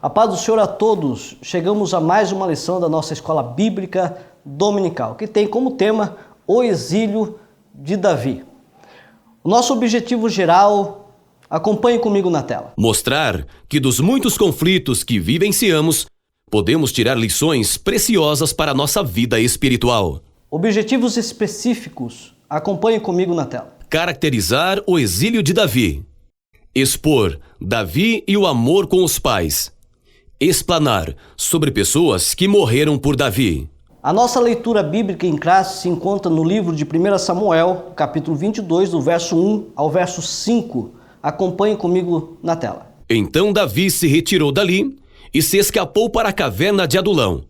A paz do Senhor a todos. Chegamos a mais uma lição da nossa escola bíblica dominical, que tem como tema o exílio de Davi. O nosso objetivo geral, acompanhe comigo na tela. Mostrar que dos muitos conflitos que vivenciamos, podemos tirar lições preciosas para a nossa vida espiritual. Objetivos específicos, acompanhe comigo na tela. Caracterizar o exílio de Davi. Expor Davi e o amor com os pais. Explanar sobre pessoas que morreram por Davi. A nossa leitura bíblica em classe se encontra no livro de 1 Samuel, capítulo 22, do verso 1 ao verso 5. Acompanhe comigo na tela. Então Davi se retirou dali e se escapou para a caverna de Adulão.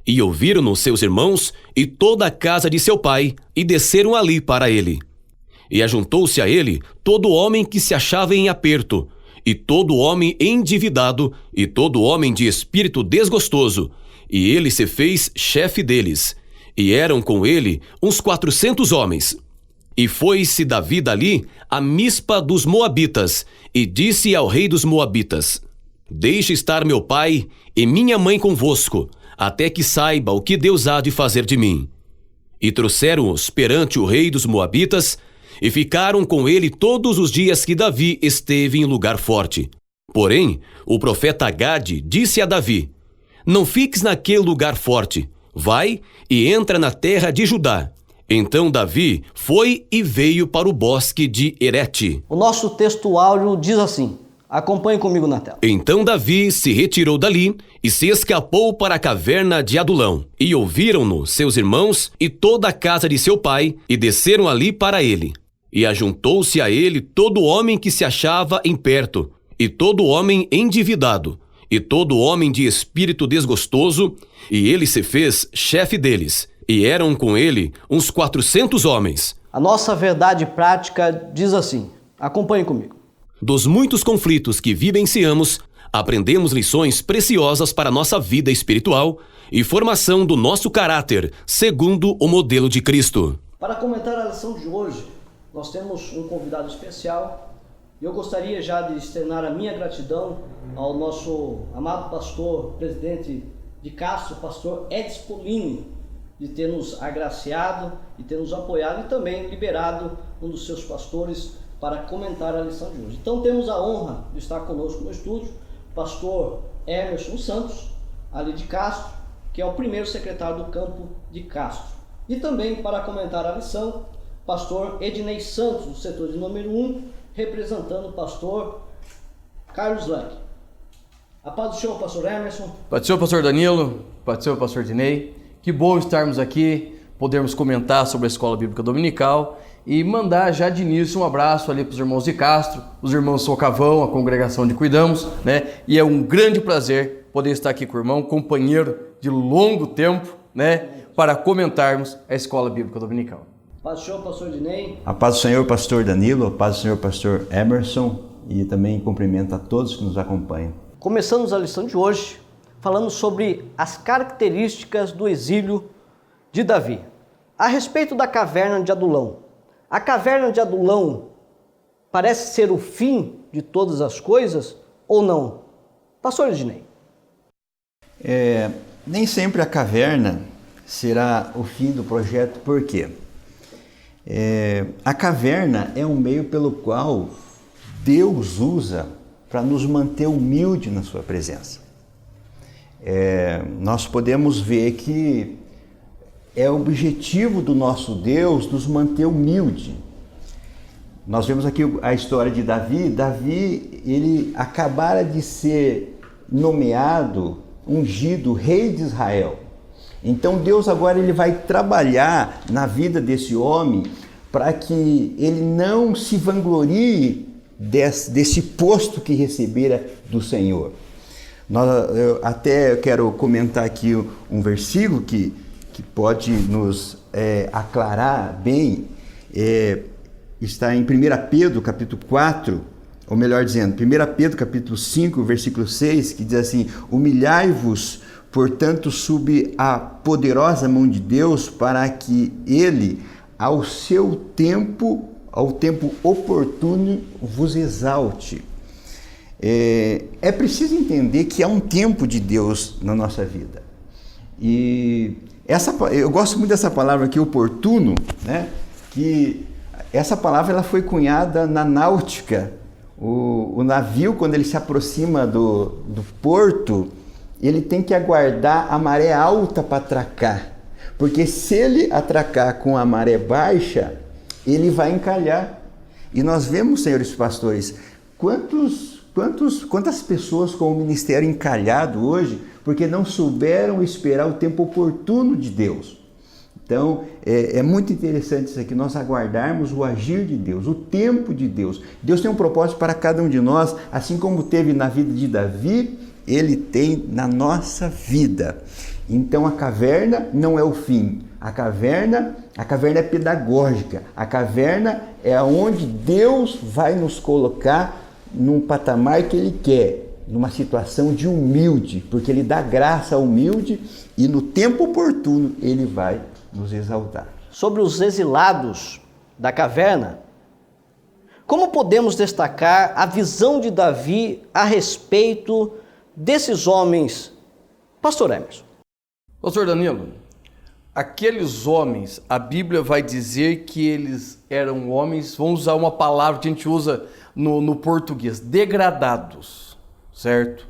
E ouviram-no seus irmãos e toda a casa de seu pai, e desceram ali para ele. E ajuntou-se a ele todo homem que se achava em aperto, e todo homem endividado, e todo homem de espírito desgostoso, e ele se fez chefe deles. E eram com ele uns 400 homens. E foi-se Davi dali a Mispa dos Moabitas, e disse ao rei dos Moabitas: Deixe estar meu pai e minha mãe convosco, até que saiba o que Deus há de fazer de mim. E trouxeram-os perante o rei dos Moabitas, e ficaram com ele todos os dias que Davi esteve em lugar forte. Porém, o profeta Gade disse a Davi: Não fiques naquele lugar forte, vai e entra na terra de Judá. Então Davi foi e veio para o bosque de Herete. O nosso texto áureo diz assim, acompanhe comigo na tela. Então Davi se retirou dali e se escapou para a caverna de Adulão. E ouviram-no seus irmãos e toda a casa de seu pai, e desceram ali para ele. E ajuntou-se a ele todo homem que se achava em perto, e todo homem endividado, e todo homem de espírito desgostoso, e ele se fez chefe deles. E eram com ele uns 400 homens. A nossa verdade prática diz assim, acompanhe comigo. Dos muitos conflitos que vivenciamos, aprendemos lições preciosas para a nossa vida espiritual e formação do nosso caráter, segundo o modelo de Cristo. Para comentar a lição de hoje, nós temos um convidado especial e eu gostaria já de externar a minha gratidão ao nosso amado pastor, presidente de Castro, pastor Edson Polini, de ter nos agraciado e ter nos apoiado e também liberado um dos seus pastores para comentar a lição de hoje. Então temos a honra de estar conosco no estúdio, pastor Emerson Santos, ali de Castro, que é o primeiro secretário do campo de Castro. E também para comentar a lição, pastor Ednei Santos, do setor de número 1, representando o pastor Carlos Lang. A paz do Senhor, pastor Emerson. Paz do Senhor, pastor Danilo. Paz do Senhor, pastor Ednei. Que bom estarmos aqui, podermos comentar sobre a Escola Bíblica Dominical e mandar já de início um abraço ali para os irmãos de Castro, os irmãos Socavão, a congregação de Cuidamos, né? E é um grande prazer poder estar aqui com o irmão, companheiro de longo tempo, né? Para comentarmos a Escola Bíblica Dominical. Paz do Senhor, pastor Ednei. A paz do Senhor, pastor Danilo, a paz do Senhor, pastor Emerson, e também cumprimento a todos que nos acompanham. Começamos a lição de hoje falando sobre as características do exílio de Davi. A respeito da caverna de Adulão. A caverna de Adulão parece ser o fim de todas as coisas ou não? Pastor Ednei. Nem sempre a caverna será o fim do projeto, por quê? A caverna é um meio pelo qual Deus usa para nos manter humilde na sua presença. Nós podemos ver que é o objetivo do nosso Deus nos manter humilde. Nós vemos aqui a história de Davi. Davi, ele acabara de ser nomeado, ungido, rei de Israel. Então Deus agora ele vai trabalhar na vida desse homem para que ele não se vanglorie desse posto que recebera do Senhor. Eu até quero comentar aqui um versículo que pode nos aclarar bem. Está em 1 Pedro, capítulo 4, ou melhor dizendo, 1 Pedro, capítulo 5, versículo 6, que diz assim: Humilhai-vos, portanto, sob a poderosa mão de Deus, para que Ele, ao tempo oportuno, vos exalte. É preciso entender que há um tempo de Deus na nossa vida. E eu gosto muito dessa palavra aqui, oportuno, né? Que essa palavra ela foi cunhada na náutica. O navio, quando ele se aproxima do porto, ele tem que aguardar a maré alta para atracar. Porque se ele atracar com a maré baixa, ele vai encalhar. E nós vemos, senhores pastores, quantas pessoas com o ministério encalhado hoje, porque não souberam esperar o tempo oportuno de Deus. Então, é muito interessante isso aqui, nós aguardarmos o agir de Deus, o tempo de Deus. Deus tem um propósito para cada um de nós, assim como teve na vida de Davi, Ele tem na nossa vida. Então, a caverna não é o fim. A caverna é pedagógica. A caverna é onde Deus vai nos colocar num patamar que Ele quer, numa situação de humilde, porque Ele dá graça ao humilde e no tempo oportuno Ele vai nos exaltar. Sobre os exilados da caverna, como podemos destacar a visão de Davi a respeito desses homens? Pastor Emerson. Pastor Danilo, aqueles homens, a Bíblia vai dizer que eles eram homens, vamos usar uma palavra que a gente usa no português, degradados, certo?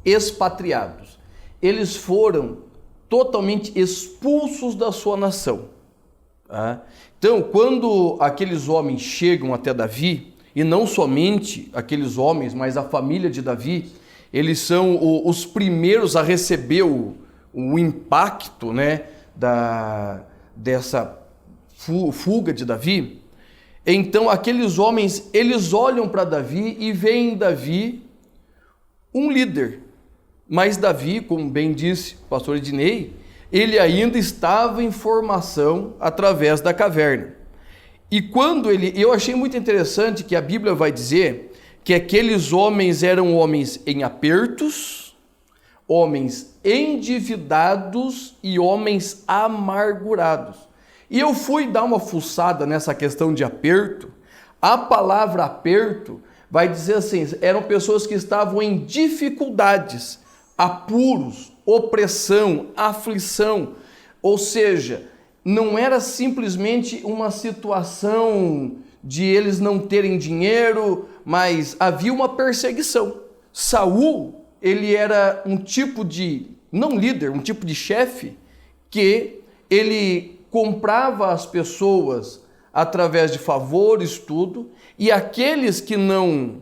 Expatriados. Eles foram totalmente expulsos da sua nação. Tá? Então, quando aqueles homens chegam até Davi, e não somente aqueles homens, mas a família de Davi, eles são os primeiros a receber o impacto, né, dessa fuga de Davi. Então, aqueles homens, eles olham para Davi e veem em Davi um líder. Mas Davi, como bem disse o pastor Ednei, ele ainda estava em formação através da caverna. E quando eu achei muito interessante que a Bíblia vai dizer que aqueles homens eram homens em apertos, homens endividados e homens amargurados. E eu fui dar uma fuçada nessa questão de aperto. A palavra aperto vai dizer assim, eram pessoas que estavam em dificuldades, apuros, opressão, aflição, ou seja, não era simplesmente uma situação de eles não terem dinheiro, mas havia uma perseguição. Saul, ele era um tipo de, não líder, um tipo de chefe, que ele comprava as pessoas através de favores, tudo, e aqueles que não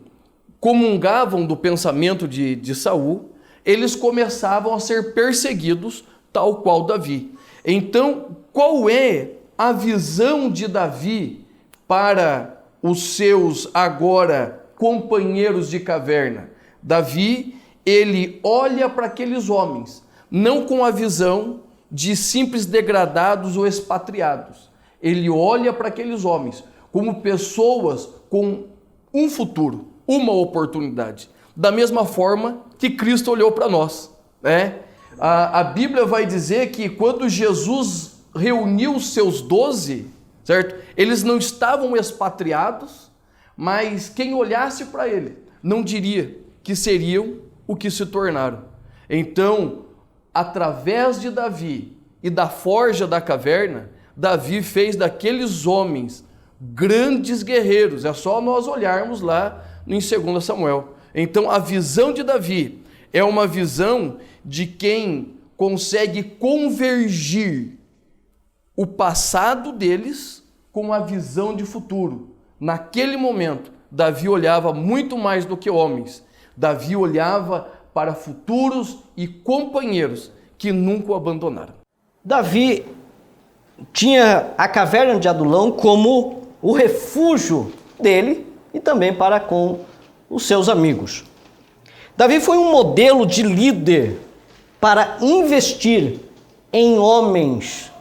comungavam do pensamento de Saul, eles começavam a ser perseguidos, tal qual Davi. Então, qual é a visão de Davi para os seus agora companheiros de caverna? Davi, ele olha para aqueles homens, não com a visão de simples degradados ou expatriados. Ele olha para aqueles homens como pessoas com um futuro, uma oportunidade. Da mesma forma que Cristo olhou para nós, né? A Bíblia vai dizer que quando Jesus reuniu os seus 12, certo? Eles não estavam expatriados, mas quem olhasse para ele não diria que seriam o que se tornaram. Então, através de Davi e da forja da caverna, Davi fez daqueles homens grandes guerreiros. É só nós olharmos lá em 2 Samuel. Então, a visão de Davi é uma visão de quem consegue convergir o passado deles com a visão de futuro. Naquele momento, Davi olhava muito mais do que homens. Davi olhava para futuros e companheiros que nunca o abandonaram. Davi tinha a caverna de Adulão como o refúgio dele e também para com os seus amigos. Davi foi um modelo de líder para investir em homens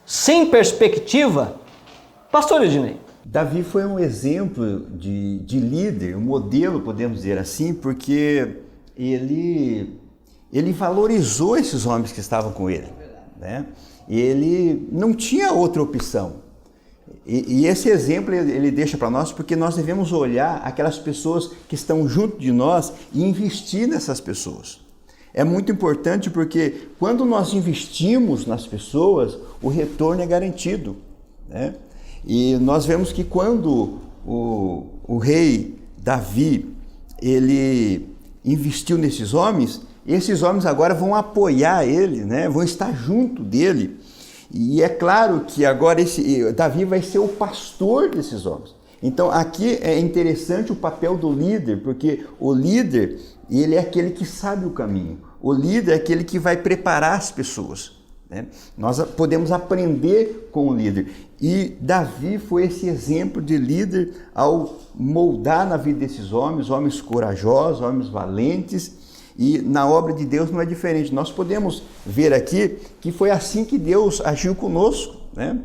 sem perspectiva. Pastor Ednei. Davi foi um exemplo de líder, um modelo, podemos dizer assim, porque ele valorizou esses homens que estavam com ele, né? Ele não tinha outra opção. E esse exemplo ele deixa para nós porque nós devemos olhar aquelas pessoas que estão junto de nós e investir nessas pessoas. É muito importante porque quando nós investimos nas pessoas, o retorno é garantido, né? E nós vemos que quando o rei Davi, ele investiu nesses homens, esses homens agora vão apoiar ele, né? Vão estar junto dele. E é claro que agora Davi vai ser o pastor desses homens. Então aqui é interessante o papel do líder, porque o líder, ele é aquele que sabe o caminho. O líder é aquele que vai preparar as pessoas, né? Nós podemos aprender com o líder. E Davi foi esse exemplo de líder ao moldar na vida desses homens corajosos, homens valentes. E na obra de Deus não é diferente. Nós podemos ver aqui que foi assim que Deus agiu conosco, né?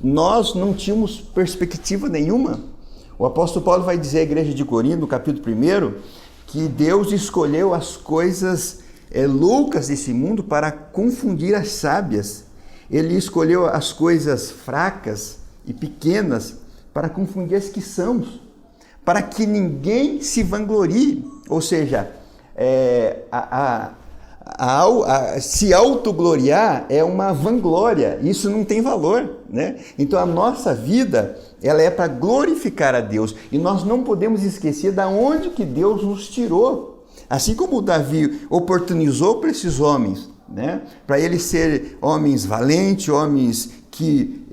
Nós não tínhamos perspectiva nenhuma. O apóstolo Paulo vai dizer à igreja de Corinto, no capítulo 1, que Deus escolheu as coisas loucas desse mundo para confundir as sábias. Ele escolheu as coisas fracas e pequenas para confundir as que são, para que ninguém se vanglorie. Ou seja, se autogloriar é uma vanglória, isso não tem valor, né? Então a nossa vida, ela é para glorificar a Deus, e nós não podemos esquecer de onde que Deus nos tirou. Assim como Davi oportunizou para esses homens, né? Para eles serem homens valentes, homens que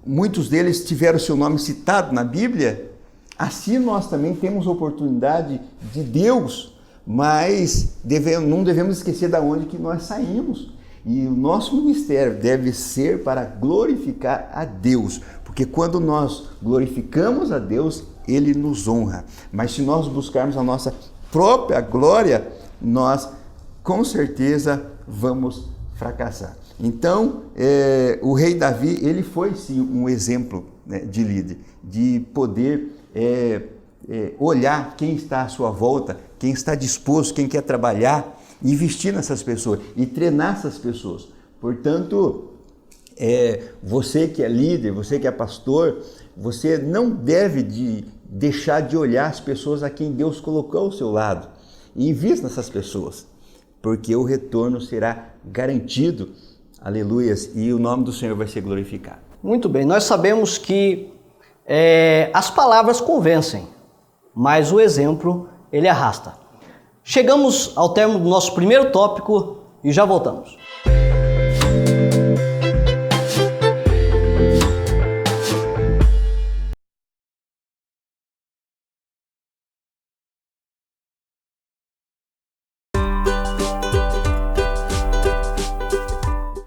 muitos deles tiveram seu nome citado na Bíblia, assim nós também temos oportunidade de Deus, mas não devemos esquecer de onde que nós saímos. E o nosso ministério deve ser para glorificar a Deus, porque quando nós glorificamos a Deus, Ele nos honra. Mas se nós buscarmos a nossa própria glória, nós com certeza vamos fracassar. Então, o rei Davi, ele foi sim um exemplo, né, de líder, de poder olhar quem está à sua volta, quem está disposto, quem quer trabalhar, investir nessas pessoas e treinar essas pessoas. Portanto, você que é líder, você que é pastor, você não deve deixar de olhar as pessoas a quem Deus colocou ao seu lado e invista nessas pessoas, porque o retorno será garantido, aleluias, e o nome do Senhor vai ser glorificado. Muito bem, nós sabemos que as palavras convencem, mas o exemplo, ele arrasta. Chegamos ao término do nosso primeiro tópico e já voltamos.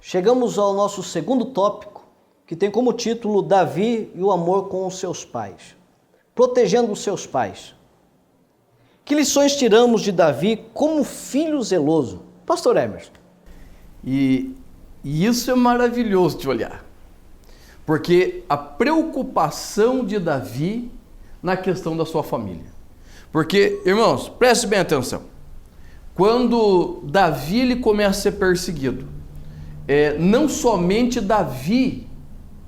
Chegamos ao nosso segundo tópico, que tem como título Davi e o amor com os seus pais. Protegendo os seus pais. Que lições tiramos de Davi como filho zeloso? Pastor Emerson. E isso é maravilhoso de olhar, porque a preocupação de Davi na questão da sua família. Porque, irmãos, preste bem atenção. Quando Davi ele começa a ser perseguido, não somente Davi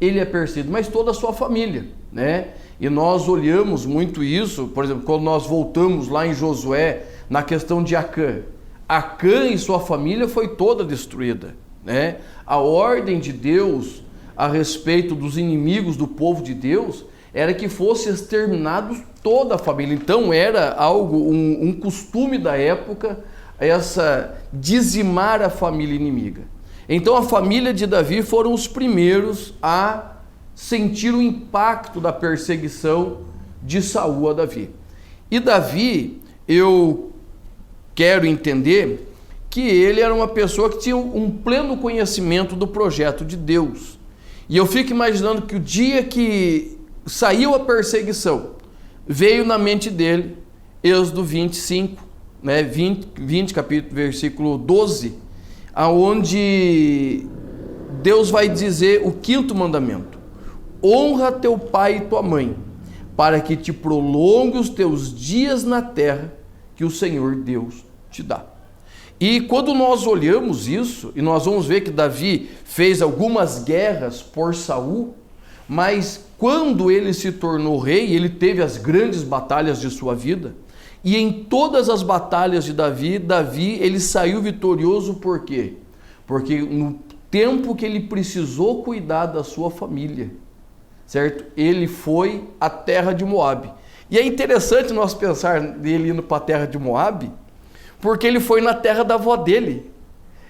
ele é perseguido, mas toda a sua família, né? E nós olhamos muito isso, por exemplo, quando nós voltamos lá em Josué, na questão de Acã. Acã e sua família foi toda destruída, né? A ordem de Deus a respeito dos inimigos do povo de Deus era que fosse exterminado toda a família. Então era algo, um costume da época, dizimar a família inimiga. Então a família de Davi foram os primeiros a sentir o impacto da perseguição de Saul a Davi. E Davi, eu quero entender que ele era uma pessoa que tinha um pleno conhecimento do projeto de Deus. E eu fico imaginando que o dia que saiu a perseguição, veio na mente dele Êxodo 25, né, 20 capítulo, versículo 12, aonde Deus vai dizer o quinto mandamento: honra teu pai e tua mãe, para que te prolongue os teus dias na terra que o Senhor Deus te dá. E quando nós olhamos isso, e nós vamos ver que Davi fez algumas guerras por Saul, mas quando ele se tornou rei, ele teve as grandes batalhas de sua vida, e em todas as batalhas de Davi, ele saiu vitorioso. Por quê? Porque no tempo que ele precisou cuidar da sua família, certo? Ele foi à terra de Moabe. E é interessante nós pensar nele indo para a terra de Moabe, porque ele foi na terra da avó dele.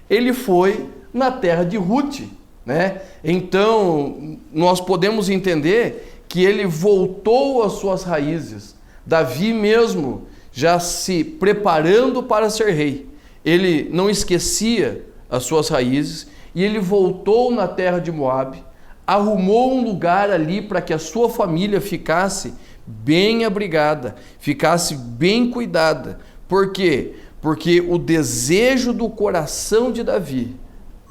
Ele foi na terra de Ruth, né? Então, nós podemos entender que ele voltou às suas raízes. Davi mesmo já se preparando para ser rei. Ele não esquecia as suas raízes e ele voltou na terra de Moabe, arrumou um lugar ali para que a sua família ficasse bem abrigada, ficasse bem cuidada. Por quê? Porque o desejo do coração de Davi,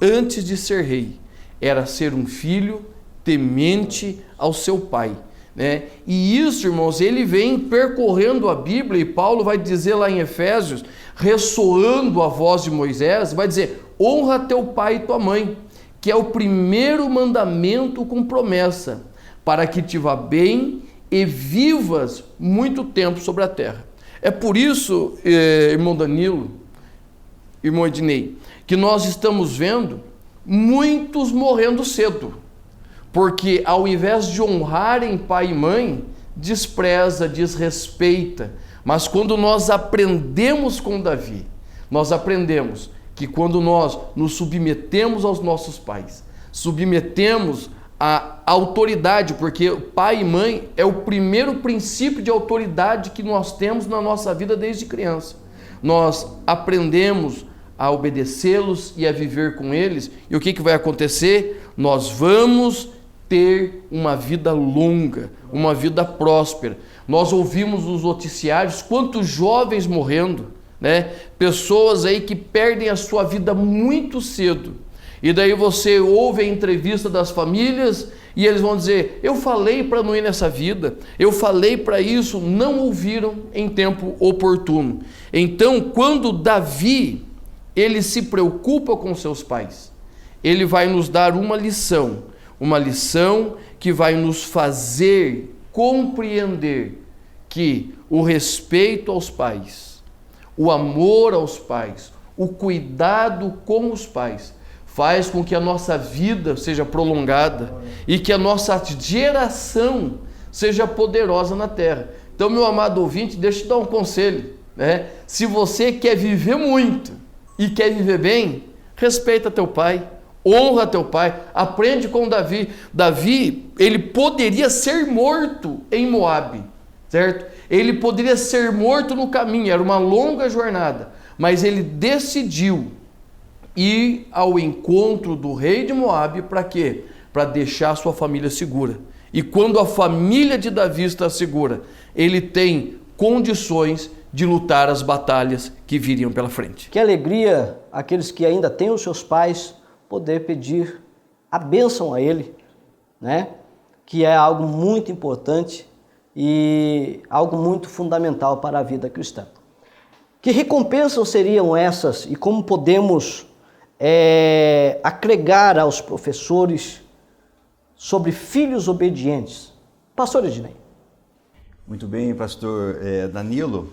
antes de ser rei, era ser um filho temente ao seu pai, né? E isso, irmãos, ele vem percorrendo a Bíblia, e Paulo vai dizer lá em Efésios, ressoando a voz de Moisés, vai dizer: honra teu pai e tua mãe, que é o primeiro mandamento com promessa, para que te vá bem e vivas muito tempo sobre a terra. É por isso, irmão Danilo, irmão Ednei, que nós estamos vendo muitos morrendo cedo, porque ao invés de honrarem pai e mãe, despreza, desrespeita. Mas quando nós aprendemos com Davi, nós aprendemos que quando nós nos submetemos aos nossos pais, submetemos à autoridade, porque pai e mãe é o primeiro princípio de autoridade que nós temos na nossa vida desde criança. Nós aprendemos a obedecê-los e a viver com eles, e o que vai acontecer? Nós vamos ter uma vida longa, uma vida próspera. Nós ouvimos nos noticiários quantos jovens morrendo, né? Pessoas aí que perdem a sua vida muito cedo. E daí você ouve a entrevista das famílias e eles vão dizer: eu falei para não ir nessa vida, eu falei para isso, não ouviram em tempo oportuno. Então, quando Davi, ele se preocupa com seus pais, ele vai nos dar uma lição que vai nos fazer compreender que o respeito aos pais, o amor aos pais, o cuidado com os pais, faz com que a nossa vida seja prolongada e que a nossa geração seja poderosa na terra. Então, meu amado ouvinte, deixa eu te dar um conselho, né? Se você quer viver muito e quer viver bem, respeita teu pai, honra teu pai, aprende com Davi. Davi, ele poderia ser morto em Moabe, certo? Ele poderia ser morto no caminho, era uma longa jornada, mas ele decidiu ir ao encontro do rei de Moabe. Para quê? Para deixar a sua família segura. E quando a família de Davi está segura, ele tem condições de lutar as batalhas que viriam pela frente. Que alegria aqueles que ainda têm os seus pais poder pedir a bênção a ele, né? Que é algo muito importante e algo muito fundamental para a vida cristã. Que recompensas seriam essas e como podemos agregar aos professores sobre filhos obedientes? Pastor Ednei. Muito bem, pastor Danilo.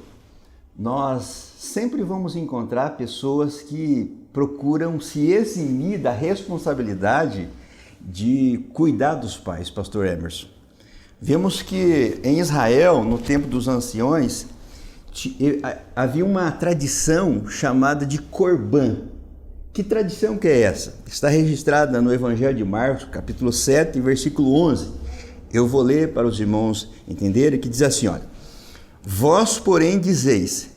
Nós sempre vamos encontrar pessoas que procuram se eximir da responsabilidade de cuidar dos pais, pastor Emerson. Vemos que em Israel, no tempo dos anciões, havia uma tradição chamada de Corban. Que tradição que é essa? Está registrada no Evangelho de Marcos, capítulo 7, versículo 11. Eu vou ler para os irmãos entenderem, que diz assim, olha: vós, porém, dizeis,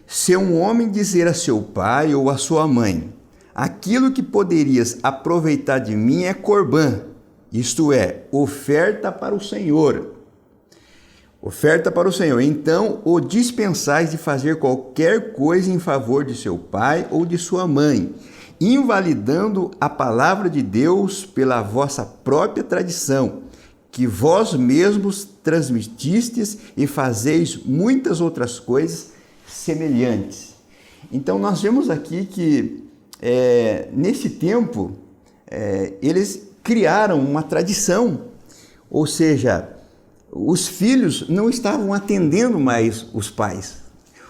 se um homem dizer a seu pai ou a sua mãe, aquilo que poderias aproveitar de mim é Corban, isto é, oferta para o Senhor. Oferta para o Senhor. Então o dispensais de fazer qualquer coisa em favor de seu pai ou de sua mãe, invalidando a palavra de Deus pela vossa própria tradição, que vós mesmos transmitistes e fazeis muitas outras coisas semelhantes. Então nós vemos aqui que nesse tempo eles criaram uma tradição Ou seja, os filhos não estavam atendendo mais os pais.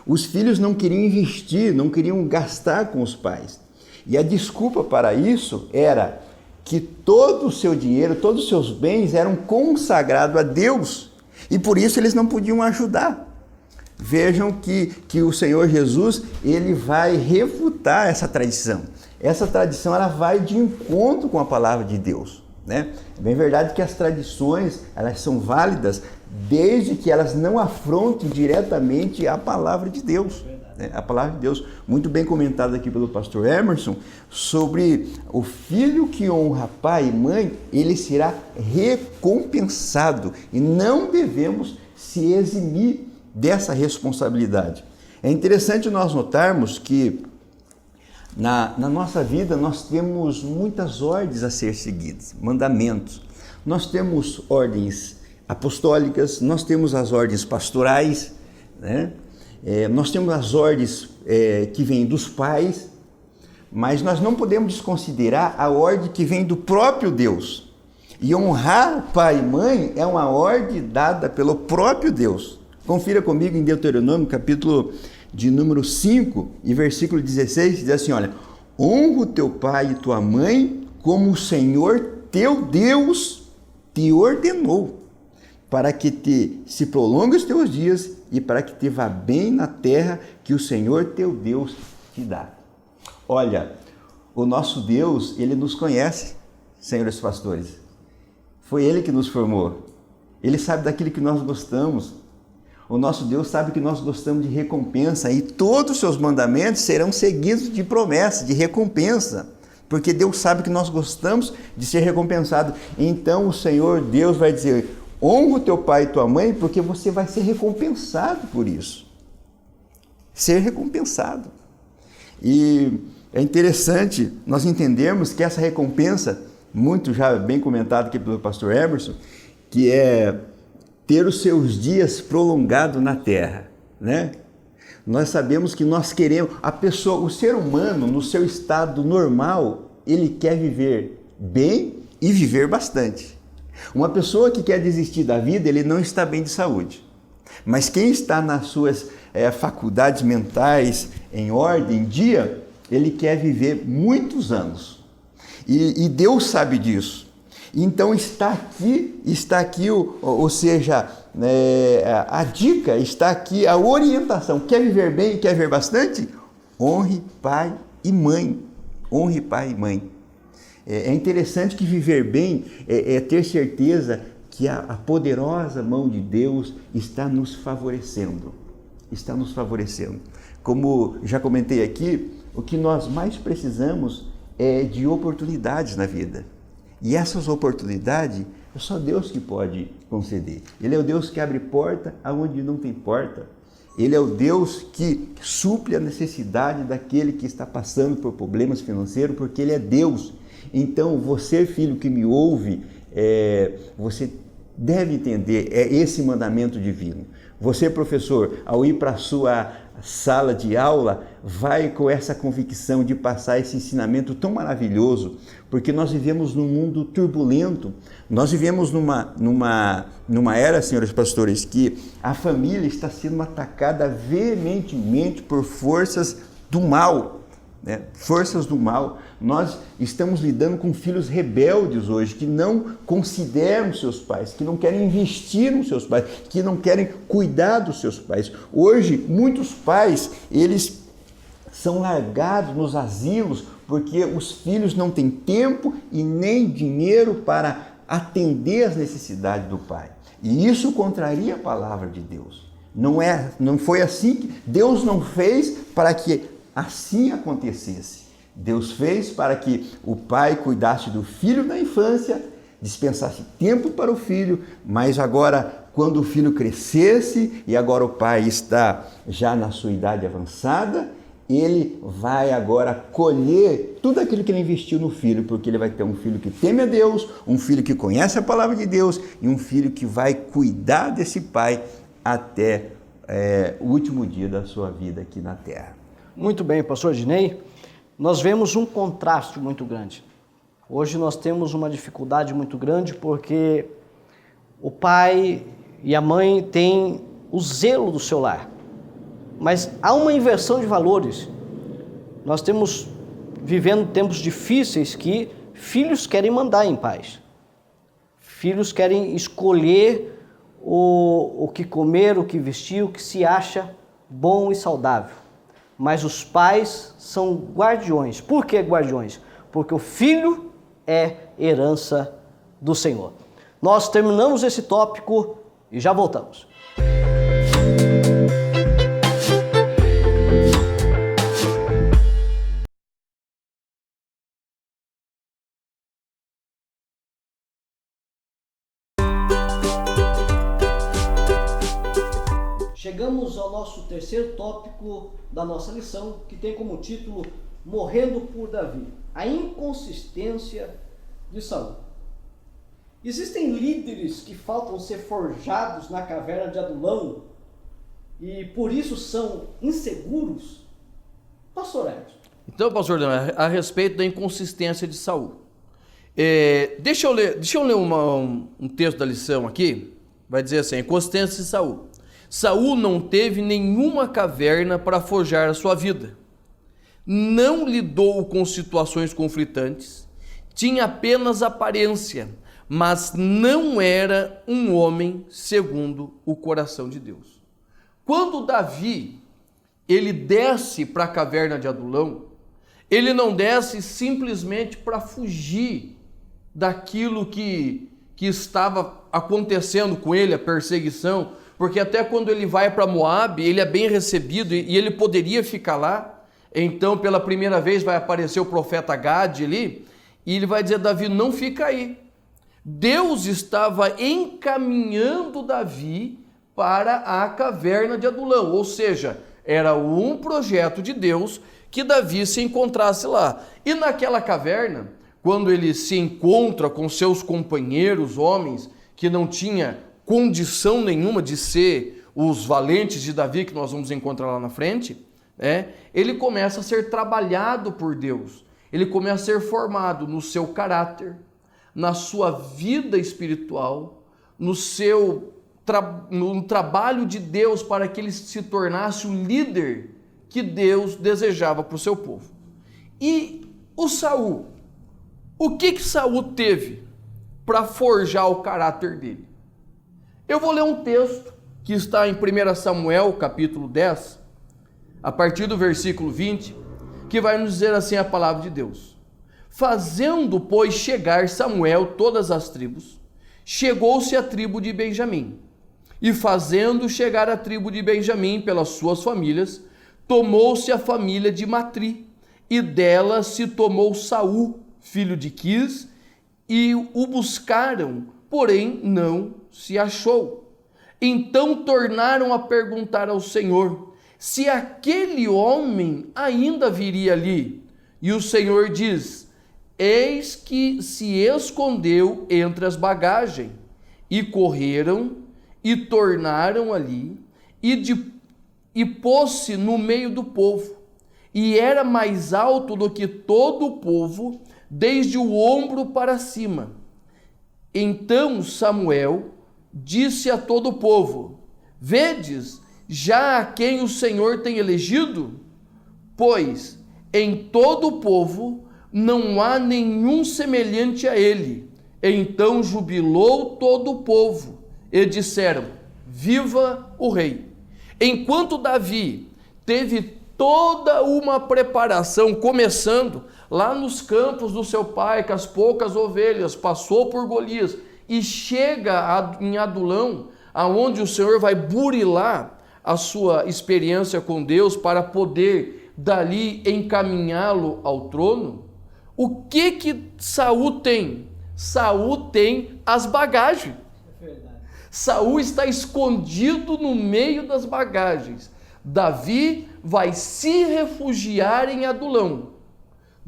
Os filhos não queriam investir, não queriam gastar com os pais. E a desculpa para isso era que todo o seu dinheiro, todos os seus bens eram consagrados a Deus e por isso eles não podiam ajudar. Vejam que o Senhor Jesus, ele vai refutar essa tradição. Essa tradição, ela vai de encontro com a palavra de Deus, né? É bem verdade que as tradições, elas são válidas desde que elas não afrontem diretamente a palavra de Deus. A palavra de Deus, muito bem comentada aqui pelo pastor Emerson, sobre o filho que honra pai e mãe, ele será recompensado e não devemos se eximir dessa responsabilidade. É interessante nós notarmos que na nossa vida nós temos muitas ordens a ser seguidas, mandamentos. Nós temos ordens apostólicas, nós temos as ordens pastorais, né? Nós temos as ordens que vêm dos pais, mas nós não podemos desconsiderar a ordem que vem do próprio Deus. E honrar pai e mãe é uma ordem dada pelo próprio Deus. Confira comigo em Deuteronômio, capítulo de número 5 e versículo 16, diz assim, olha, honra o teu pai e tua mãe como o Senhor teu Deus te ordenou, para que se prolongue os teus dias e para que te vá bem na terra que o Senhor teu Deus te dá. Olha, o nosso Deus, ele nos conhece, senhores pastores. Foi ele que nos formou. Ele sabe daquilo que nós gostamos. O nosso Deus sabe que nós gostamos de recompensa e todos os seus mandamentos serão seguidos de promessa, de recompensa. Porque Deus sabe que nós gostamos de ser recompensado. Então o Senhor Deus vai dizer, honra o teu pai e tua mãe, porque você vai ser recompensado por isso. Ser recompensado. E é interessante nós entendermos que essa recompensa, muito já bem comentado aqui pelo pastor Emerson, que é ter os seus dias prolongados na terra, né? Nós sabemos que nós queremos, a pessoa, o ser humano, no seu estado normal, ele quer viver bem e viver bastante. Uma pessoa que quer desistir da vida, ele não está bem de saúde. Mas quem está nas suas faculdades mentais em ordem, em dia, ele quer viver muitos anos. E Deus sabe disso. Então está aqui, ou seja, a dica, está aqui a orientação. Quer viver bem, quer viver bastante? Honre pai e mãe. Honre pai e mãe. É interessante que viver bem é ter certeza que a poderosa mão de Deus está nos favorecendo. Está nos favorecendo. Como já comentei aqui, o que nós mais precisamos é de oportunidades na vida. E essas oportunidades é só Deus que pode conceder. Ele é o Deus que abre porta aonde não tem porta. Ele é o Deus que suple a necessidade daquele que está passando por problemas financeiros, porque Ele é Deus. Então, você, filho que me ouve, você deve entender esse mandamento divino. Você, professor, ao ir para a sua sala de aula, vai com essa convicção de passar esse ensinamento tão maravilhoso, porque nós vivemos num mundo turbulento, nós vivemos numa era, senhores pastores, que a família está sendo atacada veementemente por forças do mal, né? Forças do mal. Nós estamos lidando com filhos rebeldes hoje, que não consideram seus pais, que não querem investir nos seus pais, que não querem cuidar dos seus pais. Hoje, muitos pais, eles são largados nos asilos porque os filhos não têm tempo e nem dinheiro para atender às necessidades do pai. E isso contraria a palavra de Deus. Não foi assim que Deus não fez para que assim acontecesse. Deus fez para que o pai cuidasse do filho na infância, dispensasse tempo para o filho, mas agora, quando o filho crescesse e agora o pai está já na sua idade avançada, ele vai agora colher tudo aquilo que ele investiu no filho, porque ele vai ter um filho que teme a Deus, um filho que conhece a palavra de Deus e um filho que vai cuidar desse pai até o último dia da sua vida aqui na terra. Muito bem, pastor Dinei. Nós vemos um contraste muito grande. Hoje nós temos uma dificuldade muito grande porque o pai e a mãe têm o zelo do seu lar. Mas há uma inversão de valores. Nós temos vivendo tempos difíceis que filhos querem mandar em pais. Filhos querem escolher o que comer, o que vestir, o que se acha bom e saudável. Mas os pais são guardiões. Por que guardiões? Porque o filho é herança do Senhor. Nós terminamos esse tópico e já voltamos. Chegamos ao nosso terceiro tópico da nossa lição, que tem como título Morrendo por Davi, a inconsistência de Saul. Existem líderes que faltam ser forjados na caverna de Adulão e por isso são inseguros? Pastor Edson. Então, pastor Dan, a respeito da inconsistência de Saul. Deixa eu ler um texto da lição aqui. Vai dizer assim, a inconsistência de Saul. Saul não teve nenhuma caverna para forjar a sua vida. Não lidou com situações conflitantes. Tinha apenas aparência, mas não era um homem segundo o coração de Deus. Quando Davi, ele desce para a caverna de Adulão, ele não desce simplesmente para fugir daquilo que estava acontecendo com ele, a perseguição, porque até quando ele vai para Moabe, ele é bem recebido e ele poderia ficar lá. Então, pela primeira vez vai aparecer o profeta Gade ali, e ele vai dizer, Davi, não fica aí. Deus estava encaminhando Davi para a caverna de Adulão, ou seja, era um projeto de Deus que Davi se encontrasse lá. E naquela caverna, quando ele se encontra com seus companheiros, homens, que não tinha condição nenhuma de ser os valentes de Davi, que nós vamos encontrar lá na frente, ele começa a ser trabalhado por Deus, ele começa a ser formado no seu caráter, na sua vida espiritual, no trabalho de Deus para que ele se tornasse o líder que Deus desejava para o seu povo. E o Saul, o que Saul teve para forjar o caráter dele? Eu vou ler um texto que está em 1 Samuel, capítulo 10, a partir do versículo 20, que vai nos dizer assim a palavra de Deus. Fazendo, pois, chegar Samuel todas as tribos, chegou-se a tribo de Benjamim. E fazendo chegar a tribo de Benjamim pelas suas famílias, tomou-se a família de Matri, e dela se tomou Saul, filho de Quis, e o buscaram, porém não se achou. Então tornaram a perguntar ao Senhor se aquele homem ainda viria ali. E o Senhor diz, eis que se escondeu entre as bagagens. E correram e tornaram ali e pôs-se no meio do povo. E era mais alto do que todo o povo, desde o ombro para cima. Então Samuel disse a todo o povo, vedes já a quem o Senhor tem elegido? Pois em todo o povo não há nenhum semelhante a ele. Então jubilou todo o povo e disseram, viva o rei. Enquanto Davi teve toda uma preparação, começando lá nos campos do seu pai, com as poucas ovelhas, passou por Golias e chega em Adulão, aonde o Senhor vai burilar a sua experiência com Deus para poder dali encaminhá-lo ao trono. O que Saul tem? Saul tem as bagagens. Saul está escondido no meio das bagagens. Davi vai se refugiar em Adulão.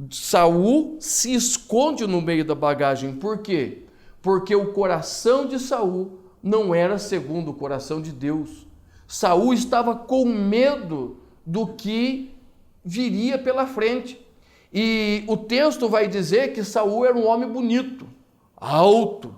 Saul se esconde no meio da bagagem. Por quê? Porque o coração de Saul não era segundo o coração de Deus. Saul estava com medo do que viria pela frente. E o texto vai dizer que Saul era um homem bonito, alto,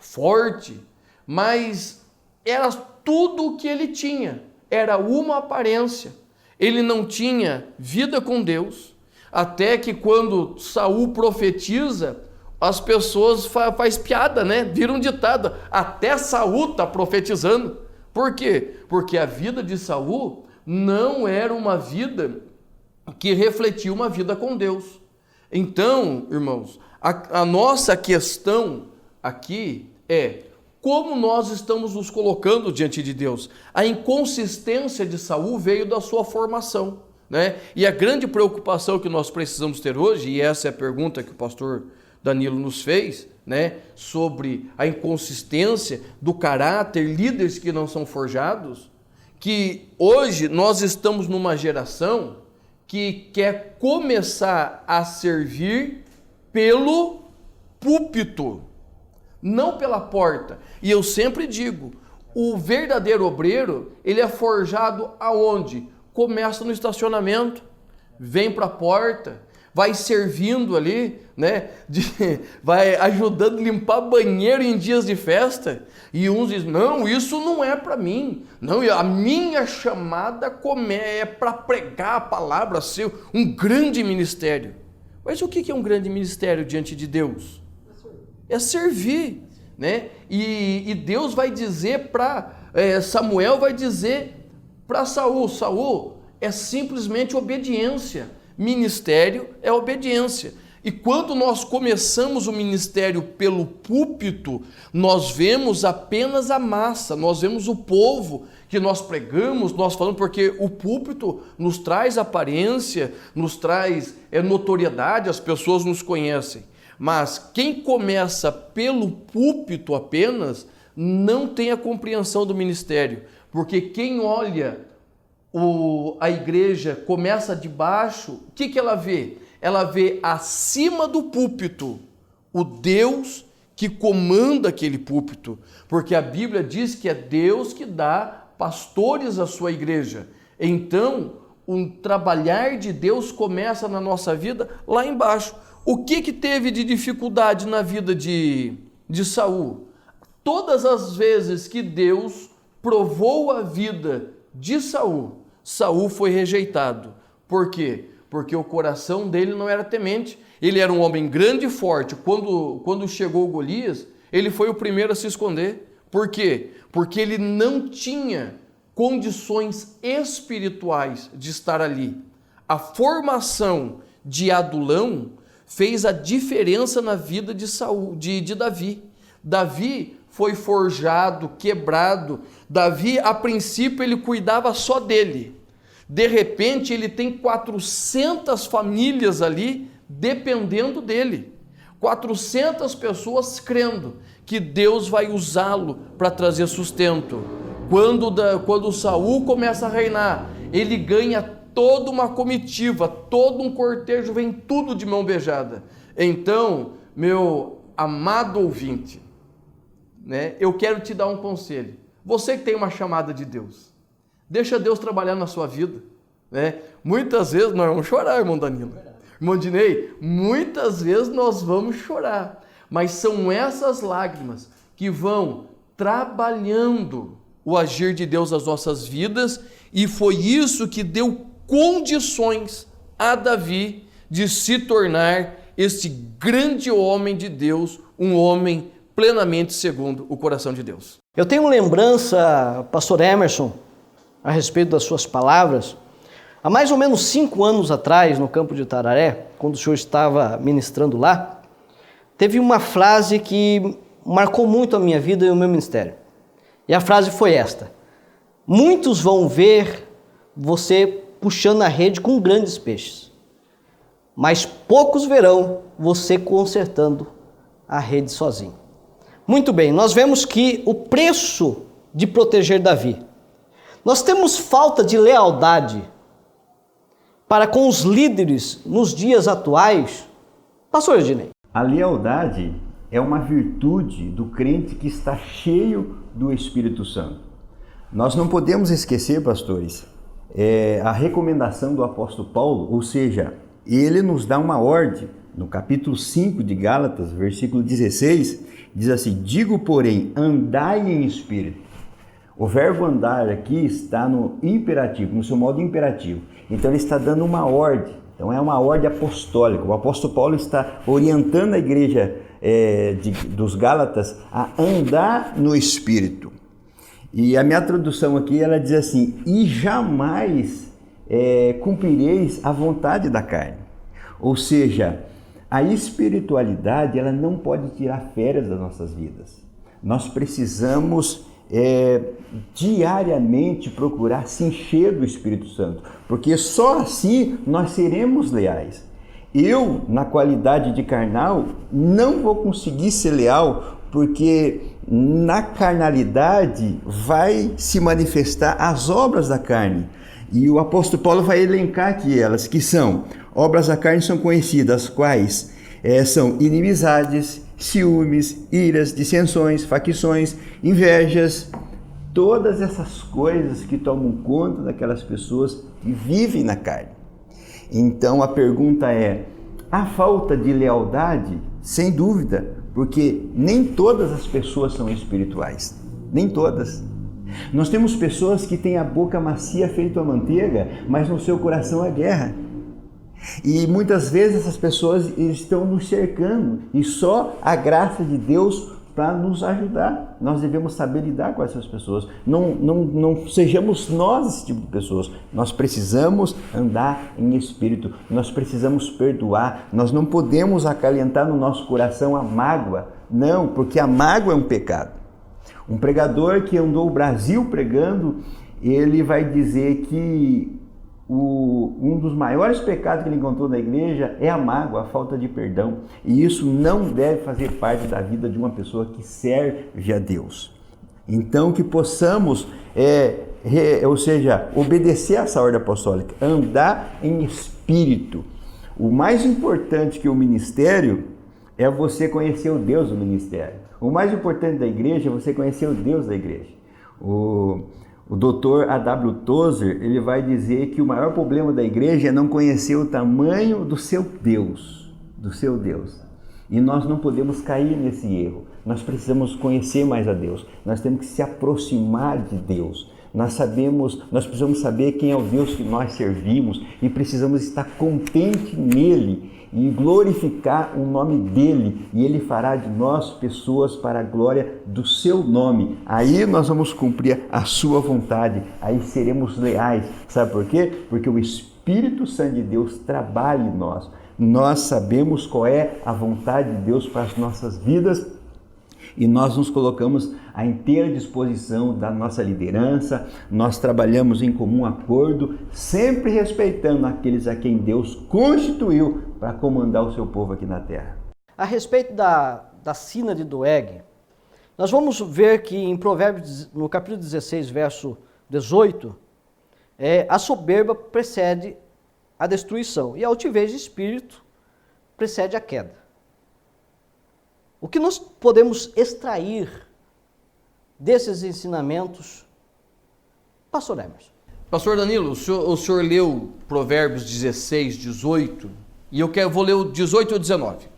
forte, mas era tudo o que ele tinha, era uma aparência. Ele não tinha vida com Deus, até que quando Saul profetiza, as pessoas faz piada, né? Viram ditado, até Saul está profetizando. Por quê? Porque a vida de Saul não era uma vida que refletia uma vida com Deus. Então, irmãos, a nossa questão aqui é como nós estamos nos colocando diante de Deus. A inconsistência de Saul veio da sua formação, né? E a grande preocupação que nós precisamos ter hoje, e essa é a pergunta que o pastor Danilo nos fez, né, sobre a inconsistência do caráter, líderes que não são forjados, que hoje nós estamos numa geração que quer começar a servir pelo púlpito, não pela porta. E eu sempre digo, o verdadeiro obreiro, ele é forjado aonde? Começa no estacionamento, vem para a porta, vai servindo ali, né? Vai ajudando a limpar banheiro em dias de festa. E uns dizem, não, isso não é para mim. Não, a minha chamada é para pregar a palavra, ser um grande ministério. Mas o que é um grande ministério diante de Deus? É servir, né? E Deus vai dizer Samuel vai dizer para Saul, Saul, é simplesmente obediência. Ministério é obediência. E quando nós começamos o ministério pelo púlpito, nós vemos apenas a massa, nós vemos o povo que nós pregamos, nós falamos, porque o púlpito nos traz aparência, nos traz notoriedade, as pessoas nos conhecem. Mas quem começa pelo púlpito apenas, não tem a compreensão do ministério, porque quem olha a igreja começa de baixo, o que ela vê? Ela vê acima do púlpito o Deus que comanda aquele púlpito, porque a Bíblia diz que é Deus que dá pastores à sua igreja. Então, o trabalhar de Deus começa na nossa vida lá embaixo. O que teve de dificuldade na vida de Saul? Todas as vezes que Deus provou a vida de Saul, Saul foi rejeitado. Por quê? Porque o coração dele não era temente. Ele era um homem grande e forte. Quando chegou Golias, ele foi o primeiro a se esconder. Por quê? Porque ele não tinha condições espirituais de estar ali. A formação de Adulão fez a diferença na vida de Davi. Davi foi forjado, quebrado. Davi, a princípio, ele cuidava só dele. De repente, ele tem 400 famílias ali dependendo dele. 400 pessoas crendo que Deus vai usá-lo para trazer sustento. Quando Saul começa a reinar, ele ganha toda uma comitiva, todo um cortejo, vem tudo de mão beijada. Então, meu amado ouvinte, né, eu quero te dar um conselho. Você que tem uma chamada de Deus, deixa Deus trabalhar na sua vida, né? Muitas vezes nós vamos chorar, irmão Danilo. Irmão Dinei, muitas vezes nós vamos chorar, mas são essas lágrimas que vão trabalhando o agir de Deus nas nossas vidas, e foi isso que deu condições a Davi de se tornar esse grande homem de Deus, um homem plenamente segundo o coração de Deus. Eu tenho lembrança, pastor Emerson, a respeito das suas palavras. Há mais ou menos 5 anos atrás, no campo de Tararé, quando o senhor estava ministrando lá, teve uma frase que marcou muito a minha vida e o meu ministério. E a frase foi esta: muitos vão ver você puxando a rede com grandes peixes, mas poucos verão você consertando a rede sozinho. Muito bem, nós vemos que o preço de proteger Davi. Nós temos falta de lealdade para com os líderes nos dias atuais. Pastor Ednei. A lealdade é uma virtude do crente que está cheio do Espírito Santo. Nós não podemos esquecer, pastores, a recomendação do apóstolo Paulo, ou seja, ele nos dá uma ordem no capítulo 5 de Gálatas, versículo 16, diz assim: digo, porém, andai em espírito. O verbo andar aqui está no imperativo, no seu modo imperativo. Então ele está dando uma ordem. Então é uma ordem apostólica. O apóstolo Paulo está orientando a igreja dos Gálatas a andar no espírito. E a minha tradução aqui, ela diz assim: e jamais cumprireis a vontade da carne. Ou seja, a espiritualidade, ela não pode tirar férias das nossas vidas. Nós precisamos diariamente procurar se encher do Espírito Santo, porque só assim nós seremos leais. Eu, na qualidade de carnal, não vou conseguir ser leal, porque na carnalidade vai se manifestar as obras da carne. E o apóstolo Paulo vai elencar aqui elas, que são: obras da carne são conhecidas, quais são inimizades, ciúmes, iras, dissensões, facções, invejas, todas essas coisas que tomam conta daquelas pessoas que vivem na carne. Então a pergunta é: a falta de lealdade? Sem dúvida, porque nem todas as pessoas são espirituais, nem todas. Nós temos pessoas que têm a boca macia feito a manteiga, mas no seu coração há guerra. E muitas vezes essas pessoas estão nos cercando e só a graça de Deus para nos ajudar. Nós devemos saber lidar com essas pessoas. Não sejamos nós esse tipo de pessoas. Nós precisamos andar em espírito. Nós precisamos perdoar. Nós não podemos acalentar no nosso coração a mágoa. Não, porque a mágoa é um pecado. Um pregador que andou o Brasil pregando, ele vai dizer que um dos maiores pecados que ele encontrou na igreja é a mágoa, a falta de perdão. E isso não deve fazer parte da vida de uma pessoa que serve a Deus. Então que possamos, ou seja, obedecer essa ordem apostólica, andar em espírito. O mais importante que o ministério é você conhecer o Deus do ministério. O mais importante da igreja é você conhecer o Deus da igreja. O Dr. A.W. Tozer, ele vai dizer que o maior problema da igreja é não conhecer o tamanho do seu Deus, E nós não podemos cair nesse erro. Nós precisamos conhecer mais a Deus. Nós temos que se aproximar de Deus. Nós precisamos saber quem é o Deus que nós servimos e precisamos estar contente nele e glorificar o nome dele, e ele fará de nós pessoas para a glória do seu nome. Aí nós vamos cumprir a sua vontade, aí seremos leais. Sabe por quê? Porque o Espírito Santo de Deus trabalha em nós. Nós sabemos qual é a vontade de Deus para as nossas vidas e nós nos colocamos à inteira disposição da nossa liderança. Nós trabalhamos em comum acordo, sempre respeitando aqueles a quem Deus constituiu para comandar o seu povo aqui na terra. A respeito da sina de Doeg, nós vamos ver que em Provérbios, no capítulo 16, verso 18, a soberba precede a destruição e a altivez de espírito precede a queda. O que nós podemos extrair desses ensinamentos, Pastor Emerson? Pastor Danilo, o senhor leu Provérbios 16, 18, e vou ler o 18 e o 19.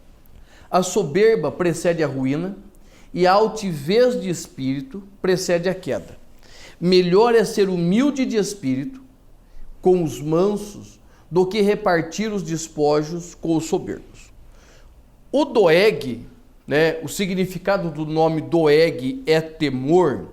A soberba precede a ruína, e a altivez de espírito precede a queda. Melhor é ser humilde de espírito com os mansos do que repartir os despojos com os soberbos. O Doeg, o significado do nome Doeg é temor.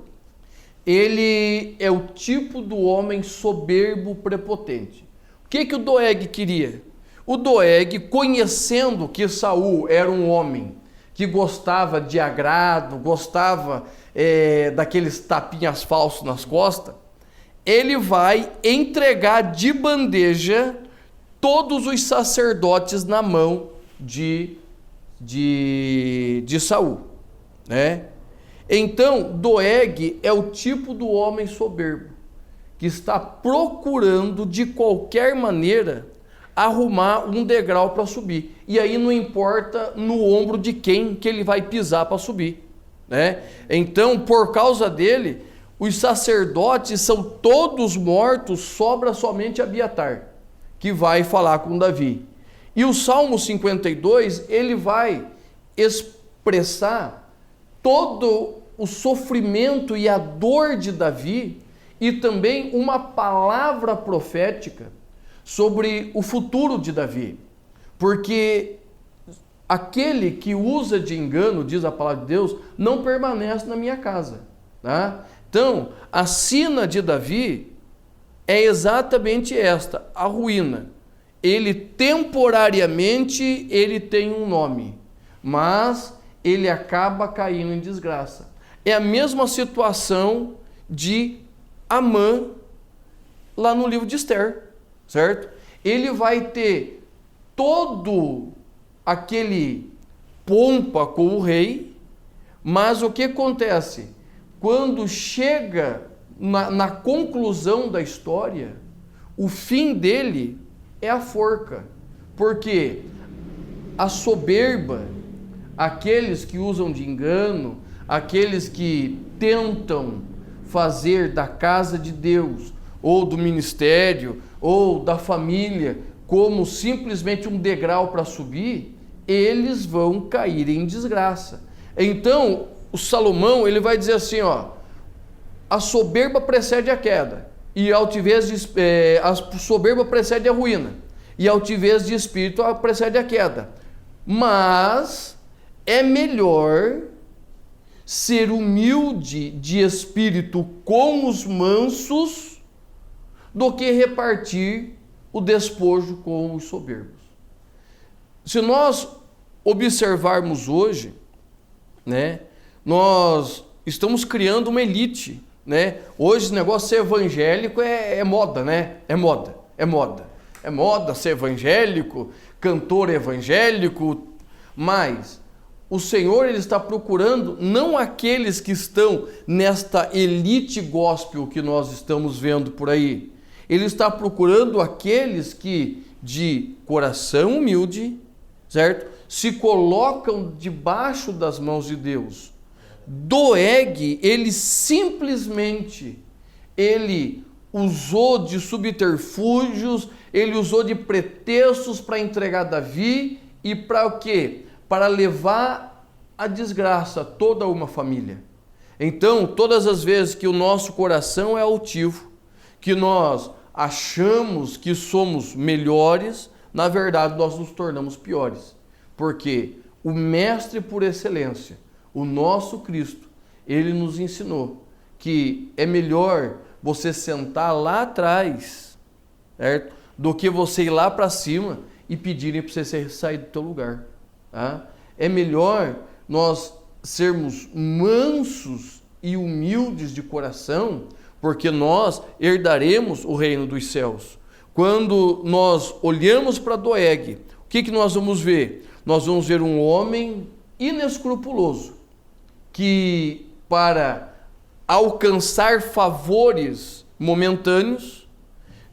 Ele é o tipo do homem soberbo prepotente. O que o Doeg queria? O Doeg, conhecendo que Saul era um homem que gostava de agrado, gostava daqueles tapinhas falsos nas costas, ele vai entregar de bandeja todos os sacerdotes na mão de Saul, Então, Doeg é o tipo do homem soberbo, que está procurando de qualquer maneira arrumar um degrau para subir. E aí não importa no ombro de quem que ele vai pisar para subir, Então, por causa dele, os sacerdotes são todos mortos, sobra somente Abiatar, que vai falar com Davi. E o Salmo 52, ele vai expressar todo o sofrimento e a dor de Davi e também uma palavra profética sobre o futuro de Davi. Porque aquele que usa de engano, diz a palavra de Deus, não permanece na minha casa. Tá? Então, a sina de Davi é exatamente esta, a ruína. Ele temporariamente ele tem um nome, mas ele acaba caindo em desgraça. É a mesma situação de Amã lá no livro de Esther, certo? Ele vai ter todo aquele pompa com o rei, mas o que acontece? Quando chega na conclusão da história, o fim dele é a forca, porque a soberba, aqueles que usam de engano, aqueles que tentam fazer da casa de Deus, ou do ministério, ou da família, como simplesmente um degrau para subir, eles vão cair em desgraça. Então, o Salomão, ele vai dizer assim, ó, a soberba precede a queda, e a altivez a soberba precede a ruína, e a altivez de espírito precede a queda. Mas é melhor ser humilde de espírito com os mansos do que repartir o despojo com os soberbos. Se nós observarmos hoje, né, nós estamos criando uma elite, né? Hoje esse negócio de ser evangélico é moda, né? É moda ser evangélico, cantor evangélico, mas o Senhor ele está procurando não aqueles que estão nesta elite gospel que nós estamos vendo por aí. Ele está procurando aqueles que de coração humilde, certo? Se colocam debaixo das mãos de Deus. Doeg, ele simplesmente, ele usou de subterfúgios, ele usou de pretextos para entregar Davi e para o quê? Para levar a desgraça a toda uma família. Então, todas as vezes que o nosso coração é altivo, que nós achamos que somos melhores, na verdade nós nos tornamos piores. Porque o mestre por excelência, o nosso Cristo, ele nos ensinou que é melhor você sentar lá atrás, certo? Do que você ir lá para cima e pedirem para você sair do teu lugar. Tá? É melhor nós sermos mansos e humildes de coração, porque nós herdaremos o reino dos céus. Quando nós olhamos para Doeg, o que nós vamos ver? Nós vamos ver um homem inescrupuloso, que para alcançar favores momentâneos,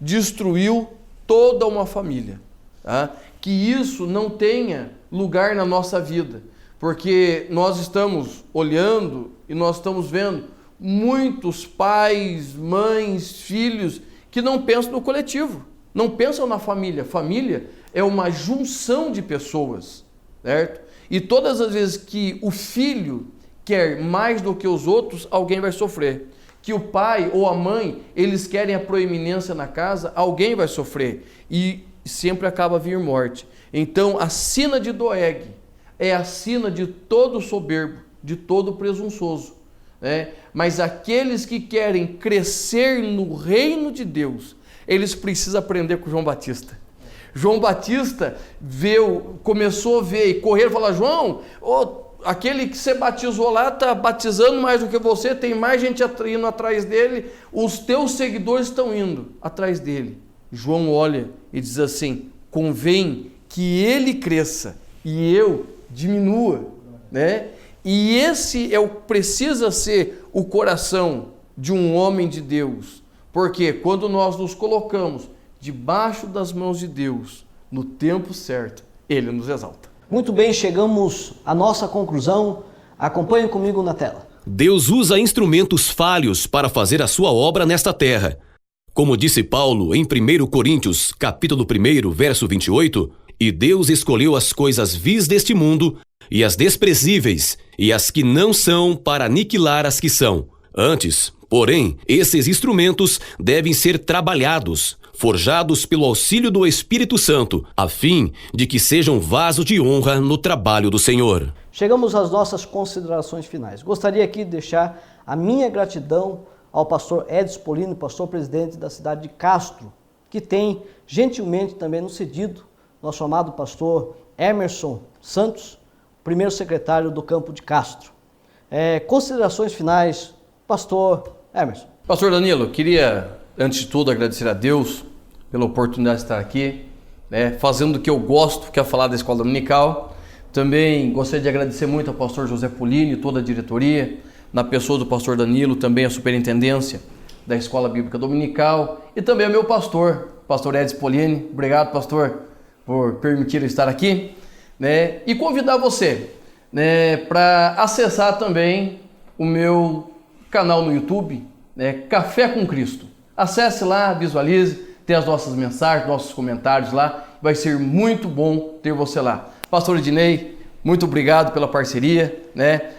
destruiu toda uma família. Tá? Que isso não tenha lugar na nossa vida, porque nós estamos olhando e nós estamos vendo muitos pais, mães, filhos que não pensam no coletivo, não pensam na família. Família é uma junção de pessoas, certo? E todas as vezes que o filho quer mais do que os outros, alguém vai sofrer. Que o pai ou a mãe, eles querem a proeminência na casa, alguém vai sofrer. E sempre acaba a vir morte. Então, a sina de Doeg é a sina de todo soberbo, de todo presunçoso. Né? Mas aqueles que querem crescer no reino de Deus, eles precisam aprender com João Batista. João Batista começou a ver e correr e falar, João, aquele que você batizou lá está batizando mais do que você, tem mais gente indo atrás dele, os teus seguidores estão indo atrás dele. João olha e diz assim, convém que ele cresça e eu diminua, né? E esse precisa ser o coração de um homem de Deus, porque quando nós nos colocamos debaixo das mãos de Deus, no tempo certo, Ele nos exalta. Muito bem, chegamos à nossa conclusão. Acompanhe comigo na tela. Deus usa instrumentos falhos para fazer a sua obra nesta terra. Como disse Paulo em 1 Coríntios, capítulo 1, verso 28, E Deus escolheu as coisas vis deste mundo e as desprezíveis e as que não são para aniquilar as que são. Antes, porém, esses instrumentos devem ser trabalhados, forjados pelo auxílio do Espírito Santo, a fim de que sejam vaso de honra no trabalho do Senhor. Chegamos às nossas considerações finais. Gostaria aqui de deixar a minha gratidão ao pastor Edson Polini, pastor presidente da cidade de Castro, que tem gentilmente também nos cedido nosso amado pastor Emerson Santos, primeiro secretário do campo de Castro. Considerações finais, pastor Emerson. Pastor Danilo, queria, antes de tudo, agradecer a Deus pela oportunidade de estar aqui, fazendo o que eu gosto, que é falar da Escola Dominical. Também gostaria de agradecer muito ao pastor José Polini, toda a diretoria, na pessoa do pastor Danilo, também a superintendência da Escola Bíblica Dominical e também ao meu pastor Edson Polini. Obrigado, pastor, por permitir eu estar aqui, e convidar você, para acessar também o meu canal no YouTube, Café com Cristo. Acesse lá, visualize, tem as nossas mensagens, nossos comentários lá, vai ser muito bom ter você lá. Pastor Ednei, muito obrigado pela parceria,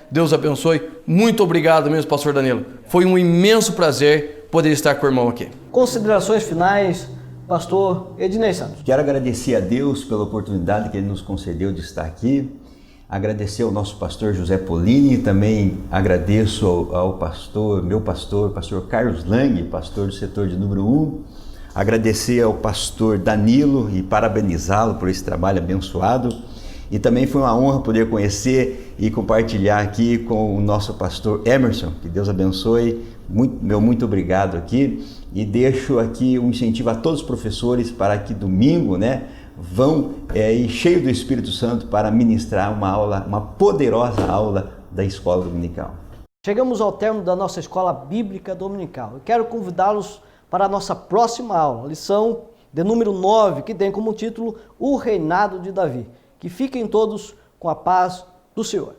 Deus abençoe. Muito obrigado mesmo, pastor Danilo. Foi um imenso prazer poder estar com o irmão aqui. Considerações finais, pastor Ednei Santos. Quero agradecer a Deus pela oportunidade que Ele nos concedeu de estar aqui. Agradecer ao nosso pastor José Polini, também agradeço ao pastor Carlos Lang, pastor do setor de número 1. Agradecer ao pastor Danilo e parabenizá-lo por esse trabalho abençoado. E também foi uma honra poder conhecer e compartilhar aqui com o nosso pastor Emerson. Que Deus abençoe. Muito obrigado aqui. E deixo aqui um incentivo a todos os professores para que domingo, vão ir cheio do Espírito Santo para ministrar uma poderosa aula da Escola Dominical. Chegamos ao término da nossa Escola Bíblica Dominical. Eu quero convidá-los para a nossa próxima aula, lição de número 9, que tem como título O Reinado de Davi. Que fiquem todos com a paz do Senhor.